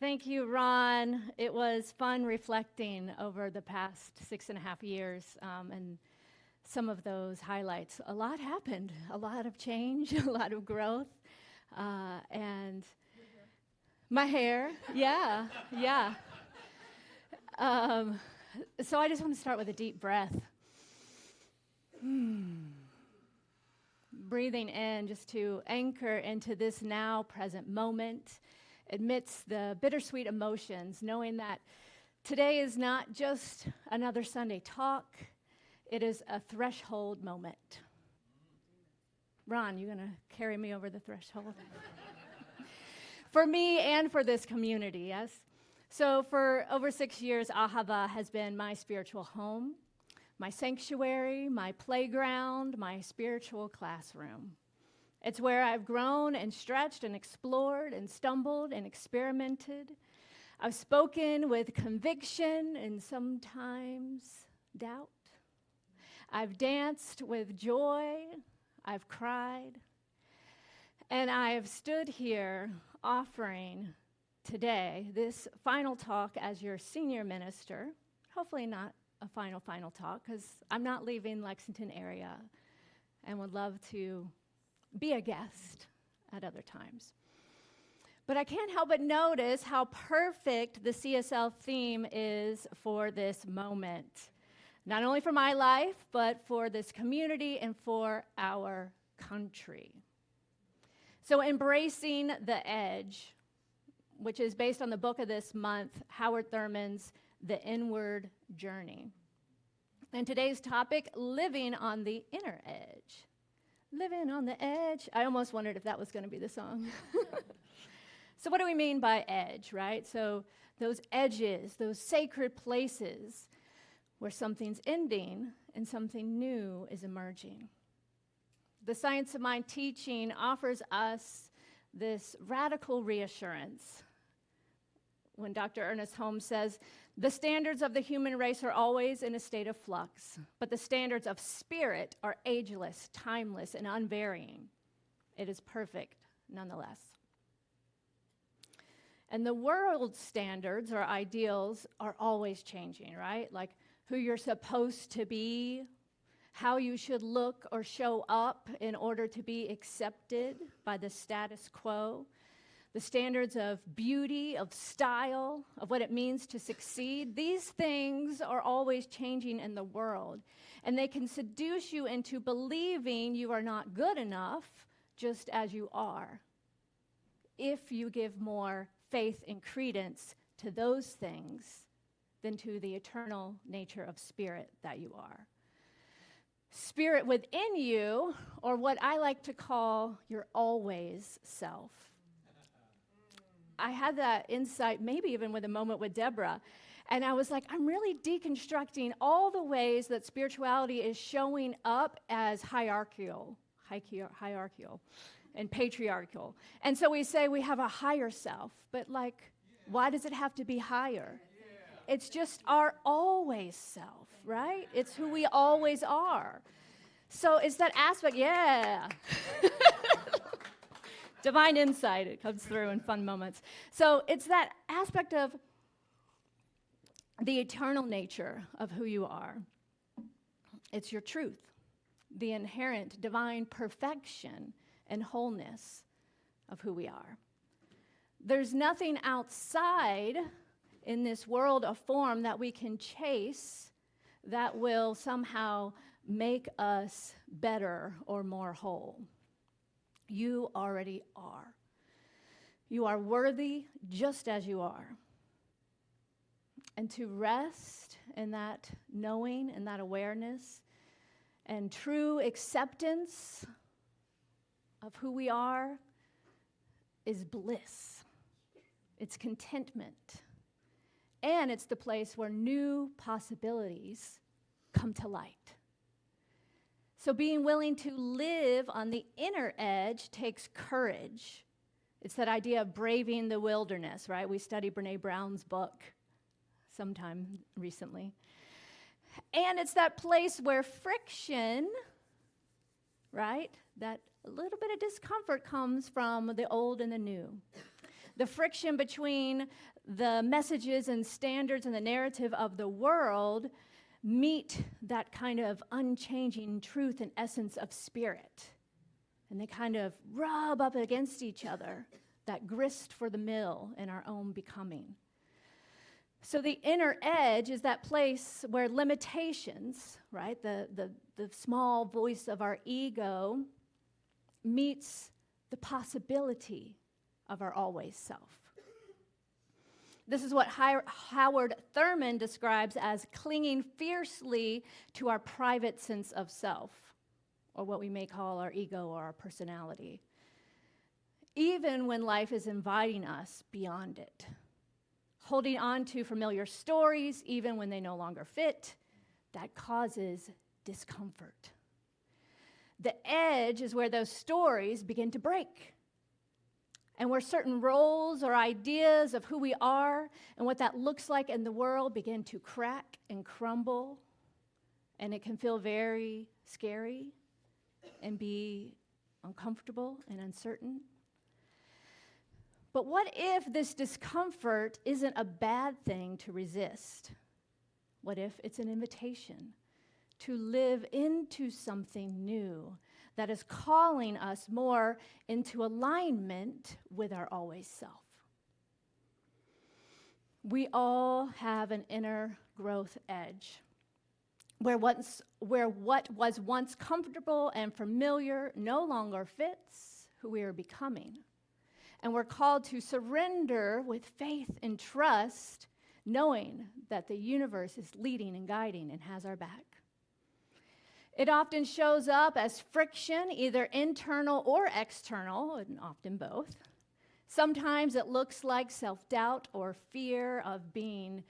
Thank you, Ron. It was fun reflecting over the past 6.5 years and some of those highlights. A lot happened, a lot of change, a lot of growth. And my hair, yeah. So I just want to start with a deep breath. Breathing in just to anchor into this now present moment amidst the bittersweet emotions, knowing that today is not just another Sunday talk, it is a threshold moment. Ron, you gonna carry me over the threshold? For me and for this community, yes? So for over 6 years, Ahava has been my spiritual home, my sanctuary, my playground, my spiritual classroom. It's where I've grown and stretched and explored and stumbled and experimented. I've spoken with conviction and sometimes doubt. I've danced with joy. I've cried. And I have stood here offering today this final talk as your senior minister. Hopefully not a final talk, because I'm not leaving Lexington area and would love to be a guest at other times. But I can't help but notice how perfect the CSL theme is for this moment. Not only for my life, but for this community and for our country. So embracing the edge, which is based on the book of this month, Howard Thurman's The Inward Journey. And today's topic, living on the inner edge. Living on the edge. I almost wondered if that was going to be the song. So what do we mean by edge, right? So those edges, those sacred places where something's ending and something new is emerging. The Science of Mind teaching offers us this radical reassurance when Dr. Ernest Holmes says, the standards of the human race are always in a state of flux, but the standards of spirit are ageless, timeless, and unvarying. It is perfect nonetheless. And the world's standards or ideals are always changing, right? Like who you're supposed to be, how you should look or show up in order to be accepted by the status quo. The standards of beauty, of style, of what it means to succeed. These things are always changing in the world, and they can seduce you into believing you are not good enough just as you are, if you give more faith and credence to those things than to the eternal nature of spirit that you are. Spirit within you, or what I like to call your always self. I had that insight, maybe even with a moment with Deborah. And I was like, I'm really deconstructing all the ways that spirituality is showing up as hierarchical and patriarchal. And so we say we have a higher self, but why does it have to be higher? It's just our always self, right? It's who we always are. So it's that aspect, yeah. Divine insight, it comes through in fun moments. So it's that aspect of the eternal nature of who you are. It's your truth, the inherent divine perfection and wholeness of who we are. There's nothing outside in this world of form that we can chase that will somehow make us better or more whole. You already are. You are worthy just as you are. And to rest in that knowing and that awareness and true acceptance of who we are is bliss. It's contentment. And it's the place where new possibilities come to light. So being willing to live on the inner edge takes courage. It's that idea of braving the wilderness, right? We studied Brene Brown's book sometime recently. And it's that place where friction, right, that a little bit of discomfort comes from the old and the new. The friction between the messages and standards and the narrative of the world meet that kind of unchanging truth and essence of spirit. And they kind of rub up against each other, that grist for the mill in our own becoming. So the inner edge is that place where limitations, right, the small voice of our ego meets the possibility of our always self. This is what Howard Thurman describes as clinging fiercely to our private sense of self, or what we may call our ego or our personality, even when life is inviting us beyond it. Holding on to familiar stories, even when they no longer fit, that causes discomfort. The edge is where those stories begin to break, and where certain roles or ideas of who we are and what that looks like in the world begin to crack and crumble, and it can feel very scary and be uncomfortable and uncertain. But what if this discomfort isn't a bad thing to resist? What if it's an invitation to live into something new that is calling us more into alignment with our always self? We all have an inner growth edge where what was once comfortable and familiar no longer fits who we are becoming. And we're called to surrender with faith and trust, knowing that the universe is leading and guiding and has our back. It often shows up as friction, either internal or external, and often both. Sometimes it looks like self-doubt or fear of being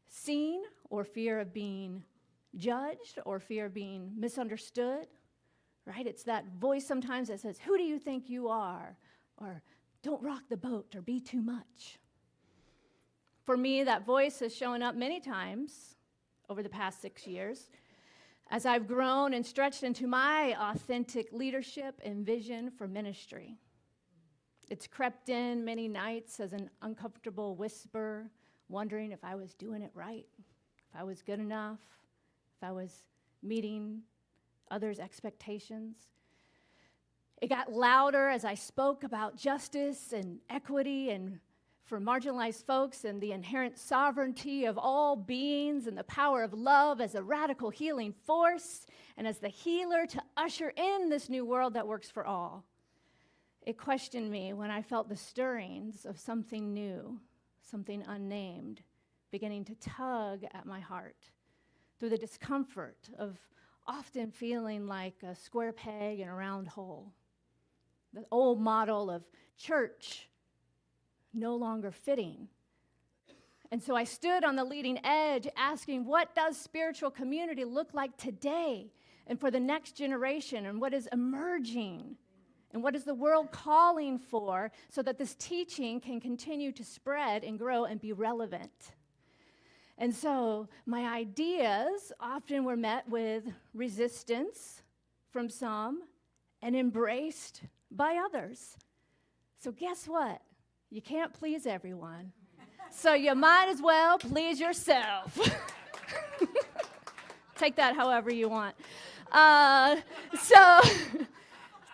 seen, or fear of being judged, or fear of being misunderstood, right? It's that voice sometimes that says, "Who do you think you are?" Or "Don't rock the boat," or "Be too much." For me, that voice has shown up many times over the past 6 years as I've grown and stretched into my authentic leadership and vision for ministry. It's crept in many nights as an uncomfortable whisper, wondering if I was doing it right, if I was good enough, if I was meeting others' expectations. It got louder as I spoke about justice and equity and for marginalized folks and the inherent sovereignty of all beings and the power of love as a radical healing force and as the healer to usher in this new world that works for all. It questioned me when I felt the stirrings of something new, something unnamed, beginning to tug at my heart through the discomfort of often feeling like a square peg in a round hole. The old model of church no longer fitting. And so I stood on the leading edge asking, what does spiritual community look like today and for the next generation, and what is emerging? And what is the world calling for so that this teaching can continue to spread and grow and be relevant? And so my ideas often were met with resistance from some and embraced by others. So guess what? You can't please everyone. So you might as well please yourself. Take that however you want. So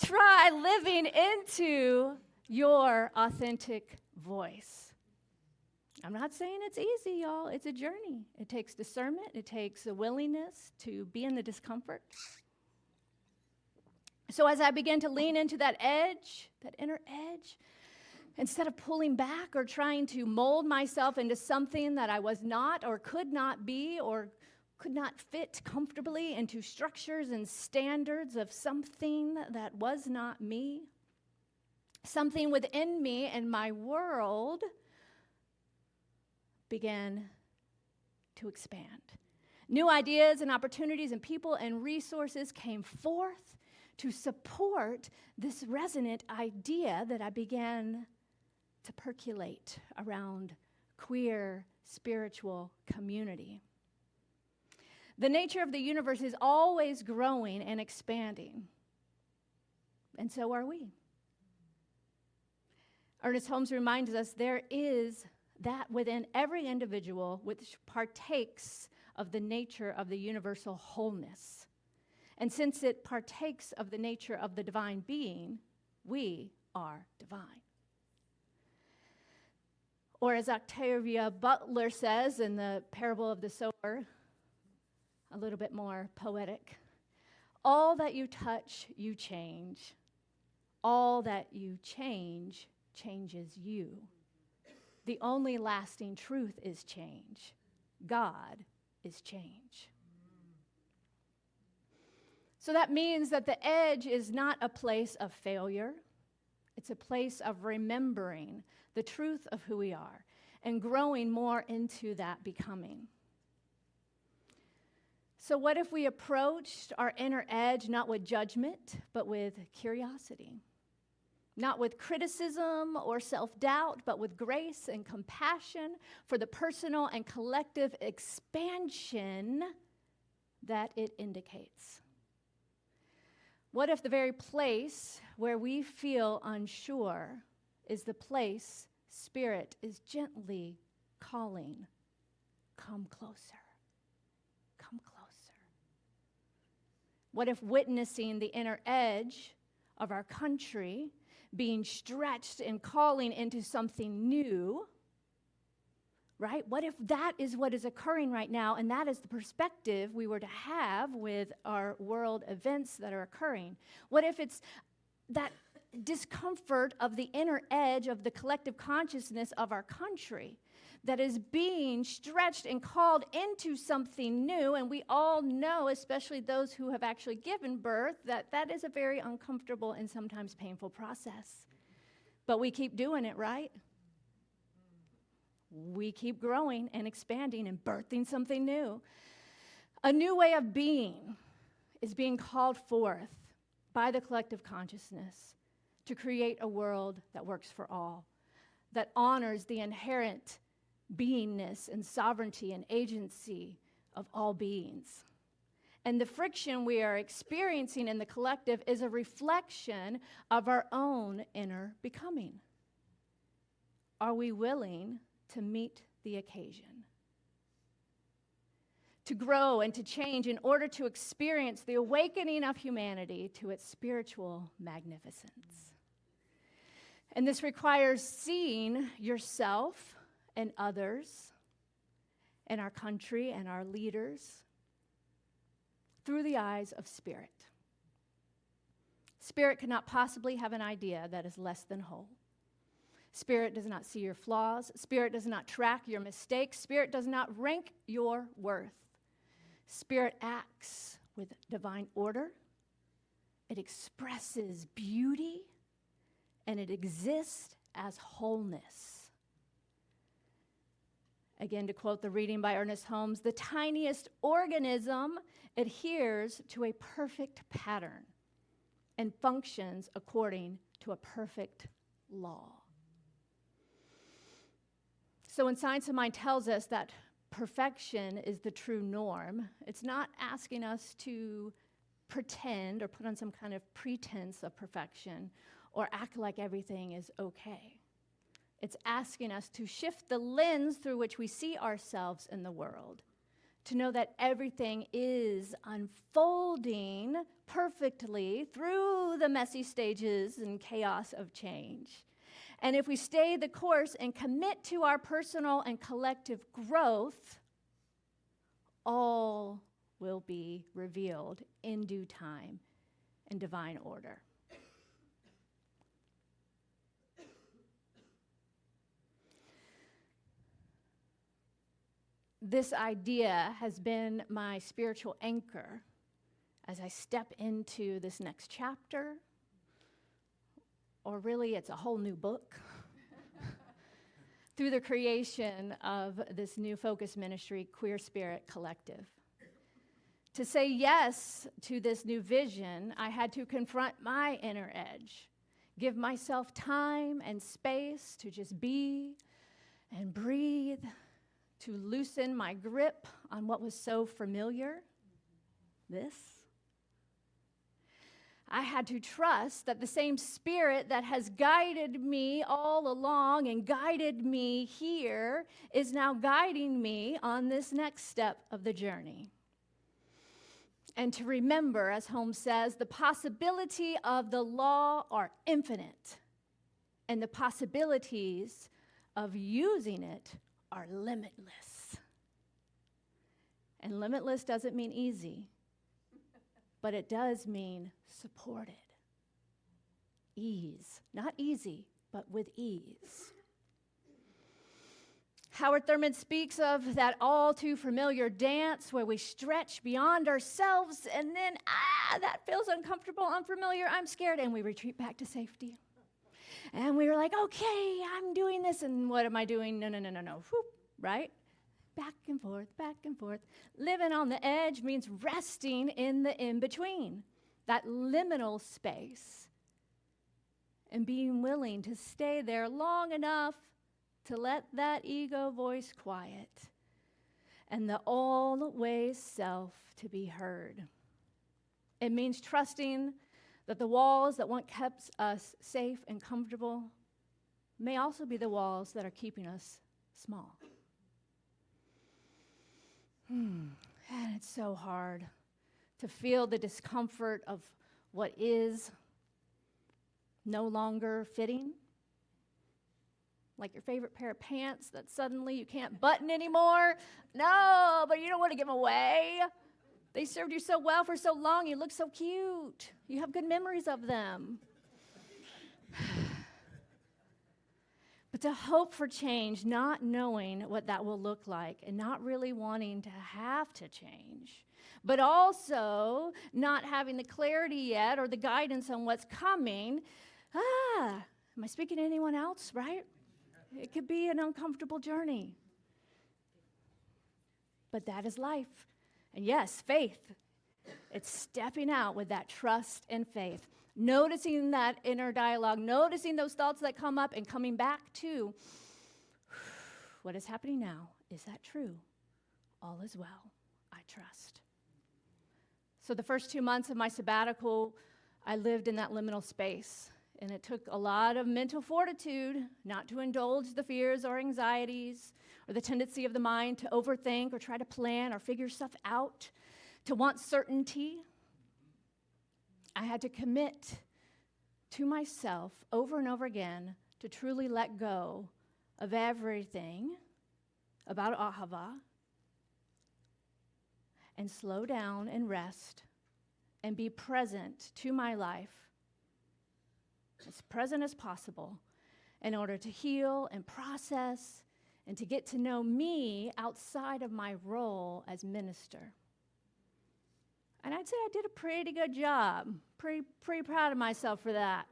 try living into your authentic voice. I'm not saying it's easy, y'all. It's a journey. It takes discernment. It takes a willingness to be in the discomfort. So as I began to lean into that edge, that inner edge, instead of pulling back or trying to mold myself into something that I was not or could not be or could not fit comfortably into structures and standards of something that was not me, something within me and my world began to expand. New ideas and opportunities and people and resources came forth to support this resonant idea that I began to percolate around queer spiritual community. The nature of the universe is always growing and expanding, and so are we. Ernest Holmes reminds us there is that within every individual which partakes of the nature of the universal wholeness. And since it partakes of the nature of the divine being, we are divine. Or as Octavia Butler says in the parable of the sower, a little bit more poetic, all that you touch, you change. All that you change, changes you. The only lasting truth is change. God is change. So that means that the edge is not a place of failure. It's a place of remembering the truth of who we are and growing more into that becoming. So what if we approached our inner edge not with judgment, but with curiosity? Not with criticism or self-doubt, but with grace and compassion for the personal and collective expansion that it indicates. What if the very place where we feel unsure is the place Spirit is gently calling, come closer, come closer? What if witnessing the inner edge of our country being stretched and calling into something new, right? What if that is what is occurring right now, and that is the perspective we were to have with our world events that are occurring? What if it's that discomfort of the inner edge of the collective consciousness of our country that is being stretched and called into something new? And we all know, especially those who have actually given birth, that that is a very uncomfortable and sometimes painful process. But we keep doing it, right? We keep growing and expanding and birthing something new. A new way of being is being called forth by the collective consciousness to create a world that works for all, that honors the inherent beingness and sovereignty and agency of all beings. And the friction we are experiencing in the collective is a reflection of our own inner becoming. Are we willing to meet the occasion? To grow and to change in order to experience the awakening of humanity to its spiritual magnificence. And this requires seeing yourself and others and our country and our leaders through the eyes of Spirit. Spirit cannot possibly have an idea that is less than whole. Spirit does not see your flaws. Spirit does not track your mistakes. Spirit does not rank your worth. Spirit acts with divine order. It expresses beauty, and it exists as wholeness. Again, to quote the reading by Ernest Holmes, the tiniest organism adheres to a perfect pattern and functions according to a perfect law. So when Science of Mind tells us that perfection is the true norm, it's not asking us to pretend or put on some kind of pretense of perfection or act like everything is okay. It's asking us to shift the lens through which we see ourselves in the world, to know that everything is unfolding perfectly through the messy stages and chaos of change. And if we stay the course and commit to our personal and collective growth, all will be revealed in due time in divine order. This idea has been my spiritual anchor as I step into this next chapter, or really it's a whole new book, through the creation of this new focus ministry, Queer Spirit Collective. To say yes to this new vision, I had to confront my inner edge, give myself time and space to just be and breathe, to loosen my grip on what was so familiar, this. I had to trust that the same Spirit that has guided me all along and guided me here is now guiding me on this next step of the journey. And to remember, as Holmes says, the possibility of the law are infinite, and the possibilities of using it are limitless. And limitless doesn't mean easy, but it does mean supported. Ease. Not easy, but with ease. Howard Thurman speaks of that all too familiar dance where we stretch beyond ourselves and then, that feels uncomfortable, unfamiliar, I'm scared, and we retreat back to safety. And we were like, okay, I'm doing this, and what am I doing? No. Whoop, right? Back and forth, back and forth. Living on the edge means resting in the in-between, that liminal space, and being willing to stay there long enough to let that ego voice quiet and the always self to be heard. It means trusting that the walls that once kept us safe and comfortable may also be the walls that are keeping us small. And it's so hard to feel the discomfort of what is no longer fitting. Like your favorite pair of pants that suddenly you can't button anymore. No, but you don't want to give them away. They served you so well for so long. You look so cute. You have good memories of them. But to hope for change, not knowing what that will look like and not really wanting to have to change, but also not having the clarity yet or the guidance on what's coming. Am I speaking to anyone else, right? It could be an uncomfortable journey. But that is life. And yes, faith. It's stepping out with that trust and faith. Noticing that inner dialogue, noticing those thoughts that come up and coming back to what is happening now. Is that true? All is well. I trust. So the first 2 months of my sabbatical, I lived in that liminal space. And it took a lot of mental fortitude not to indulge the fears or anxieties or the tendency of the mind to overthink or try to plan or figure stuff out, to want certainty. I had to commit to myself over and over again to truly let go of everything about Ahava and slow down and rest and be present to my life, as present as possible, in order to heal and process and to get to know me outside of my role as minister. And I'd say I did a pretty good job. Pretty proud of myself for that.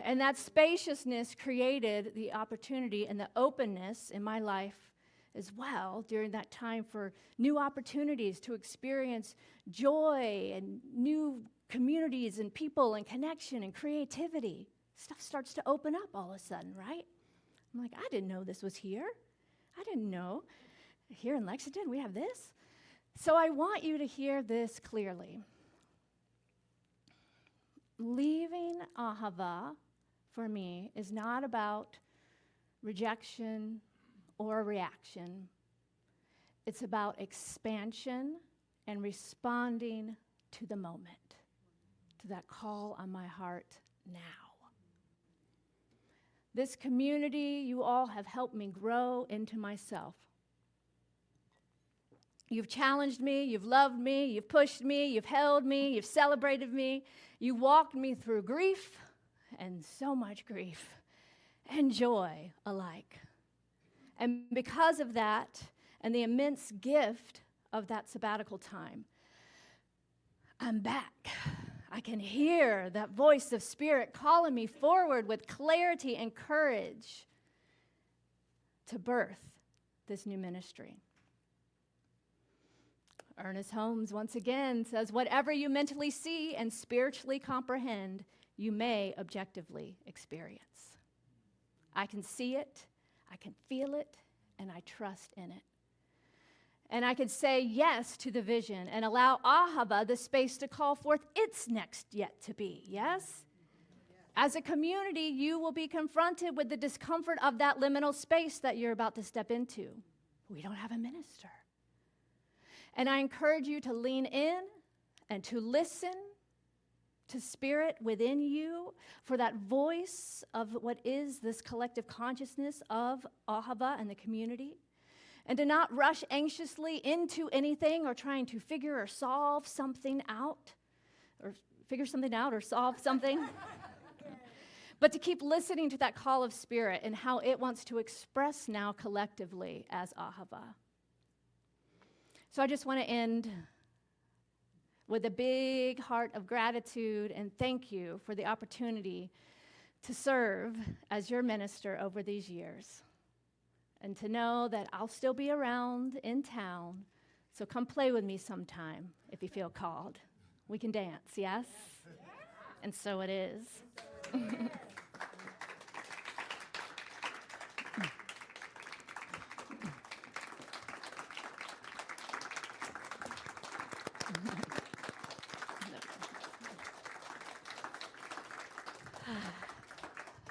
And that spaciousness created the opportunity and the openness in my life as well during that time for new opportunities to experience joy and new communities and people and connection and creativity. Stuff starts to open up all of a sudden, right? I'm like, I didn't know this was here. I didn't know. Here in Lexington, we have this. So I want you to hear this clearly. Leaving Ahava, for me, is not about rejection or reaction. It's about expansion and responding to the moment, to that call on my heart now. This community, you all have helped me grow into myself. You've challenged me, you've loved me, you've pushed me, you've held me, you've celebrated me. You walked me through grief and so much grief and joy alike. And because of that and the immense gift of that sabbatical time, I'm back. I can hear that voice of Spirit calling me forward with clarity and courage to birth this new ministry. Ernest Holmes once again says, whatever you mentally see and spiritually comprehend, you may objectively experience. I can see it, I can feel it, and I trust in it. And I could say yes to the vision and allow Ahava the space to call forth its next yet to be, yes? As a community, you will be confronted with the discomfort of that liminal space that you're about to step into. We don't have a minister. And I encourage you to lean in and to listen to spirit within you for that voice of what is this collective consciousness of Ahava and the community. And to not rush anxiously into anything or trying to figure or solve something out, or solve something. But to keep listening to that call of spirit and how it wants to express now collectively as Ahava. So I just want to end with a big heart of gratitude and thank you for the opportunity to serve as your minister over these years. And to know that I'll still be around in town, so come play with me sometime if you feel called. We can dance, yes? And so it is.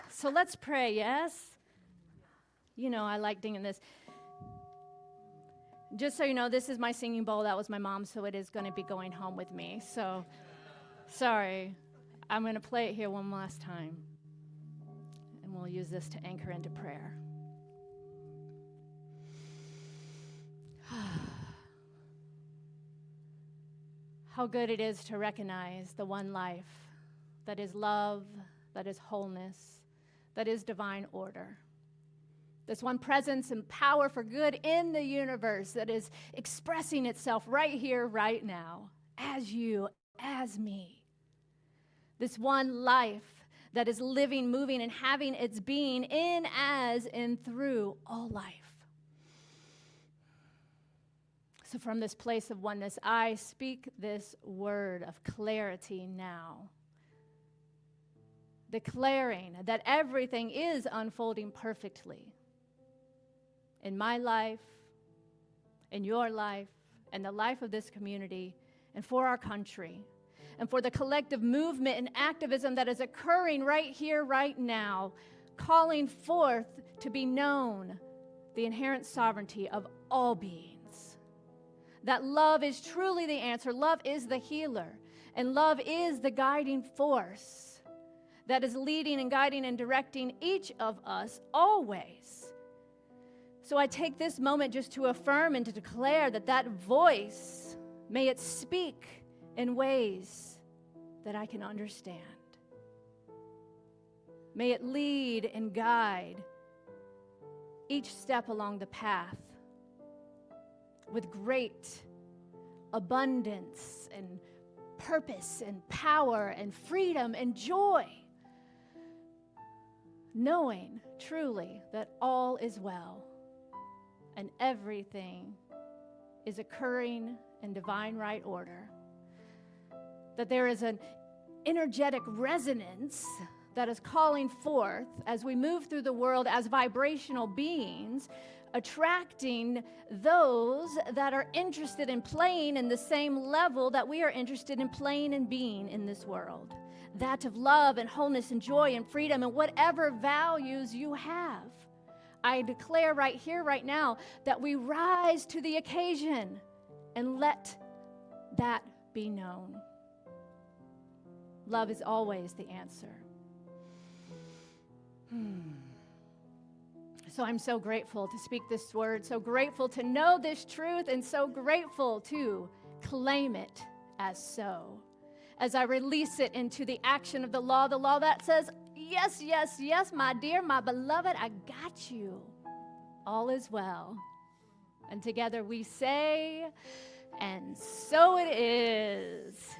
So let's pray, yes? You know, I like dinging this. Just so you know, this is my singing bowl. That was my mom, so it is going to be going home with me. So, sorry. I'm going to play it here one last time. And we'll use this to anchor into prayer. How good it is to recognize the one life that is love, that is wholeness, that is divine order. This one presence and power for good in the universe that is expressing itself right here, right now, as you, as me. This one life that is living, moving, and having its being in, as, and through all life. So from this place of oneness, I speak this word of clarity now. Declaring that everything is unfolding perfectly. In my life, in your life, and the life of this community, and for our country, and for the collective movement and activism that is occurring right here, right now, calling forth to be known the inherent sovereignty of all beings. That love is truly the answer, love is the healer, and love is the guiding force that is leading and guiding and directing each of us always. So I take this moment just to affirm and to declare that that voice, may it speak in ways that I can understand. May it lead and guide each step along the path with great abundance and purpose and power and freedom and joy, knowing truly that all is well. And everything is occurring in divine right order. That there is an energetic resonance that is calling forth as we move through the world as vibrational beings, attracting those that are interested in playing in the same level that we are interested in playing and being in this world. That of love and wholeness and joy and freedom and whatever values you have. I declare right here, right now, that we rise to the occasion and let that be known. Love is always the answer. So I'm so grateful to speak this word, so grateful to know this truth, and so grateful to claim it as so. As I release it into the action of the law that says, yes, yes, yes, my dear, my beloved, I got you. All is well. And together we say, and so it is.